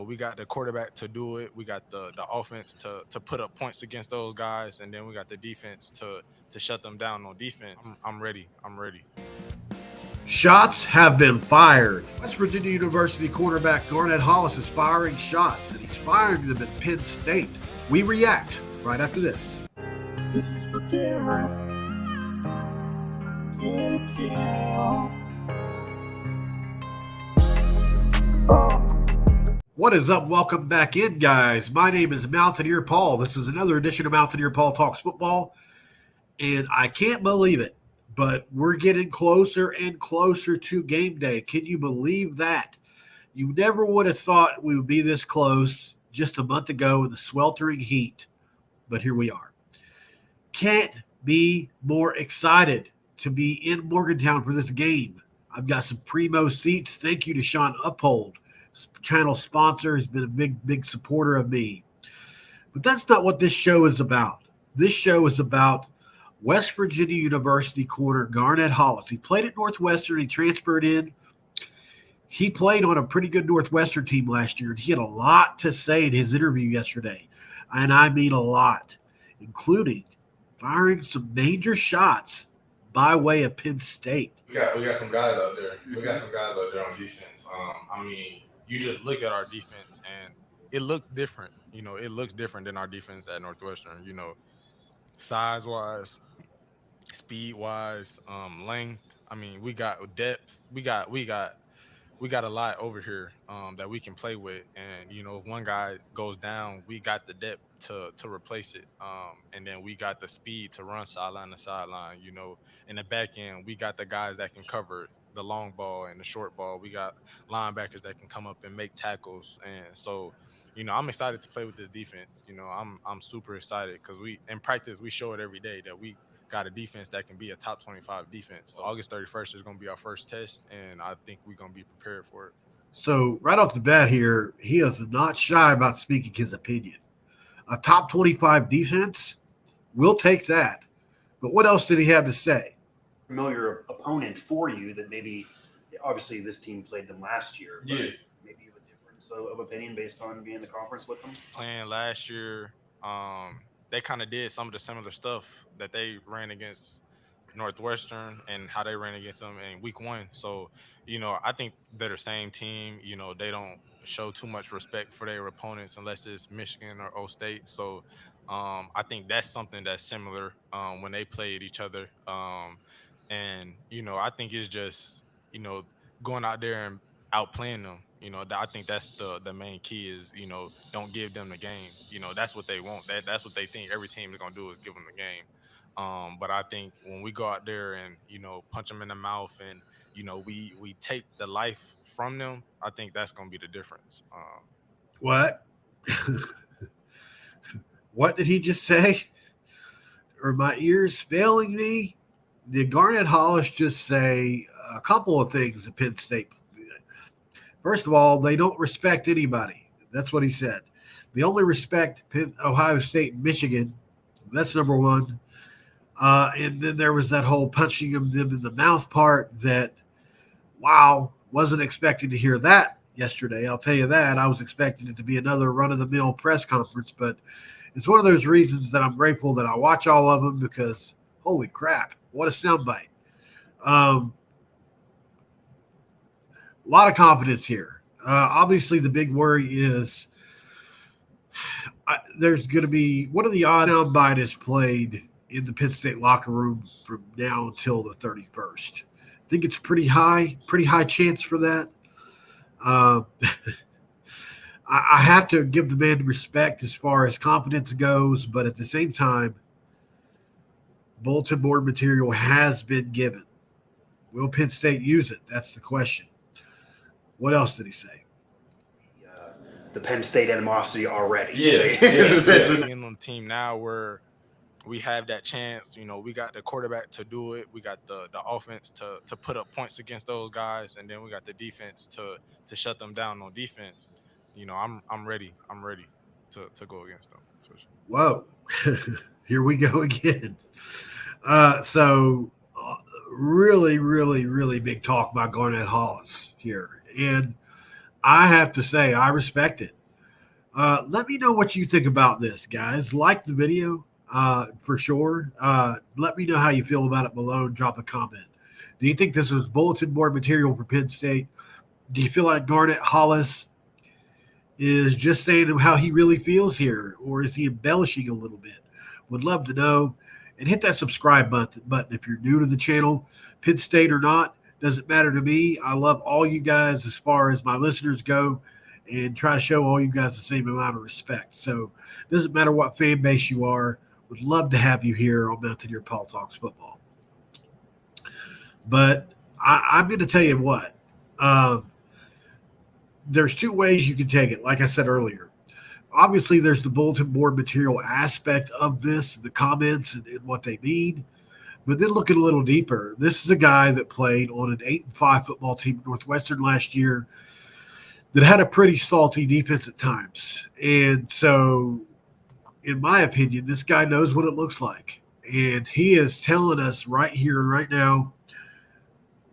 we got the quarterback to do it. We got the offense to put up points against those guys, and then we got the defense to shut them down on defense. I'm ready. I'm ready. Shots have been fired. West Virginia University quarterback Garnett Hollis is firing shots, and he's firing them at Penn State. We react right after this. This is for Cameron. What is up? Welcome back in, guys. My name is Mountaineer Paul. This is another edition of Mountaineer Paul Talks Football, and I can't believe it, but we're getting closer and closer to game day. Can you believe that? You never would have thought we would be this close just a month ago in the sweltering heat, but here we are. Can't be more excited to be in Morgantown for this game. I've got some primo seats. Thank you to Sean Uphold, channel sponsor, has been a big supporter of me. But that's not what this show is about. This show is about West Virginia University corner Garnett Hollis. He played at Northwestern. He transferred in. He played on a pretty good Northwestern team last year, and he had a lot to say in his interview yesterday. And I mean a lot, including firing some major shots by way of Penn State. We got some guys out there. We got some guys out there on defense. You just look at our defense, and it looks different. It looks different than our defense at Northwestern. Size-wise, speed-wise, length. We got depth. We got a lot over here that we can play with. And, if one guy goes down, we got the depth to replace it. And then we got the speed to run sideline to sideline. In the back end, we got the guys that can cover the long ball and the short ball. We got linebackers that can come up and make tackles. And so, I'm excited to play with this defense. I'm super excited because in practice, we show it every day that we got a defense that can be a top 25 defense. So August 31st is going to be our first test, and I think we're going to be prepared for it. So right off the bat here, he is not shy about speaking his opinion. A top 25 defense, we'll take that. But what else did he have to say? Familiar opponent for you that maybe, obviously this team played them last year, but maybe you have a difference of opinion based on being in the conference with them? Playing last year, they kind of did some of the similar stuff that they ran against Northwestern and how they ran against them in week one. So, I think they're the same team. They don't show too much respect for their opponents unless it's Michigan or O State. So, I think that's something that's similar when they played each other. And, I think it's just, going out there and outplaying them. I think that's the main key is, don't give them the game. That's what they want. That's what they think every team is going to do is give them the game. But I think when we go out there and, punch them in the mouth and, we take the life from them, I think that's going to be the difference. What? What did he just say? Are my ears failing me? Did Garnett Hollis just say a couple of things at Penn State? First of all, they don't respect anybody. That's what he said. They only respect Ohio State and Michigan. That's number one. And then there was that whole punching them in the mouth part that, wow, wasn't expecting to hear that yesterday. I'll tell you that. I was expecting it to be another run-of-the-mill press conference, but it's one of those reasons that I'm grateful that I watch all of them because, holy crap, what a soundbite. A lot of confidence here. Obviously, the big worry is there's going to be – what are the odds soundbite is played in the Penn State locker room from now until the 31st? I think it's pretty high chance for that. I have to give the man respect as far as confidence goes, but at the same time, bulletin board material has been given. Will Penn State use it? That's the question. What else did he say? The Penn State animosity already. We're on the team now where we have that chance. We got the quarterback to do it. We got the offense to put up points against those guys, and then we got the defense to shut them down on defense. I'm ready. I'm ready to go against them. Whoa. Here we go again. Really, really, really big talk by Garnett Hollis here. And I have to say, I respect it. Let me know what you think about this, guys. Like the video for sure. Let me know how you feel about it below and drop a comment. Do you think this was bulletin board material for Penn State? Do you feel like Garnett Hollis is just saying how he really feels here, or is he embellishing a little bit? Would love to know. And hit that subscribe button if you're new to the channel. Penn State or not, doesn't matter to me. I love all you guys as far as my listeners go, and try to show all you guys the same amount of respect. So it doesn't matter what fan base you are. Would love to have you here on Mountaineer Paul Talks Football. But I'm going to tell you what. There's two ways you can take it, like I said earlier. Obviously, there's the bulletin board material aspect of this, the comments and what they mean. But then looking a little deeper, this is a guy that played on an 8-5 football team at Northwestern last year that had a pretty salty defense at times. And so, in my opinion, this guy knows what it looks like. And he is telling us right here and right now,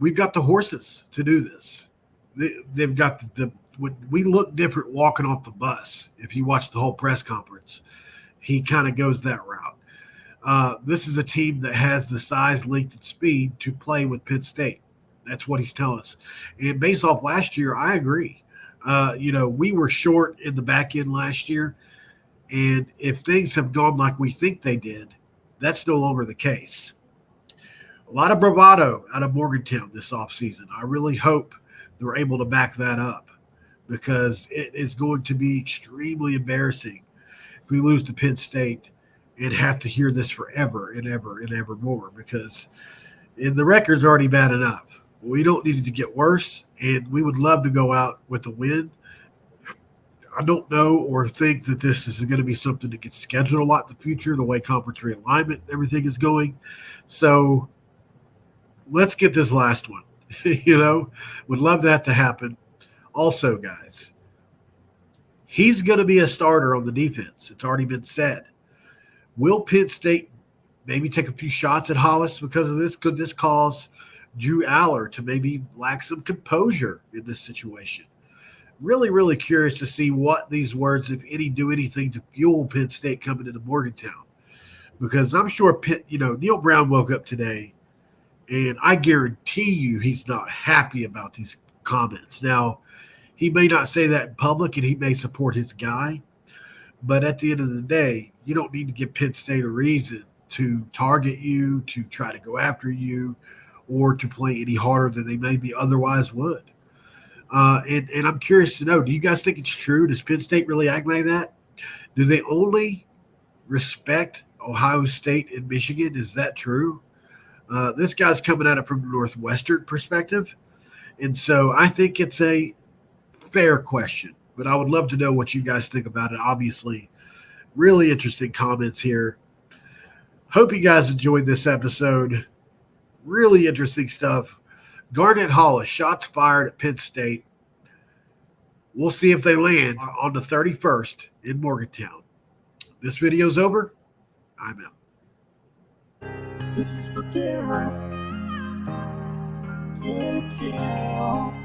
we've got the horses to do this. They've got we look different walking off the bus. If you watch the whole press conference, he kind of goes that route. This is a team that has the size, length, and speed to play with Penn State. That's what he's telling us. And based off last year, I agree. We were short in the back end last year. And if things have gone like we think they did, that's no longer the case. A lot of bravado out of Morgantown this offseason. I really hope they're able to back that up, because it is going to be extremely embarrassing if we lose to Penn State and have to hear this forever and ever and ever more, because the record's already bad enough. We don't need it to get worse, and we would love to go out with a win. I don't know or think that this is going to be something that gets scheduled a lot in the future, the way conference realignment and everything is going. So let's get this last one. Would love that to happen. Also, guys, he's going to be a starter on the defense. It's already been said. Will Penn State maybe take a few shots at Hollis because of this? Could this cause Drew Aller to maybe lack some composure in this situation? Really, really curious to see what these words, if any, do anything to fuel Penn State coming into Morgantown. Because I'm sure Neil Brown woke up today, and I guarantee you he's not happy about these comments. Now, he may not say that in public, and he may support his guy. But at the end of the day, you don't need to give Penn State a reason to target you, to try to go after you, or to play any harder than they maybe otherwise would. And I'm curious to know, do you guys think it's true? Does Penn State really act like that? Do they only respect Ohio State and Michigan? Is that true? This guy's coming at it from the Northwestern perspective. And so I think it's a fair question, but I would love to know what you guys think about it. Obviously, really interesting comments here. Hope you guys enjoyed this episode. Really interesting stuff. Garnett Hollis, shots fired at Penn State. We'll see if they land on the 31st in Morgantown. This video's over. I'm out. This is for Cameron. Cam.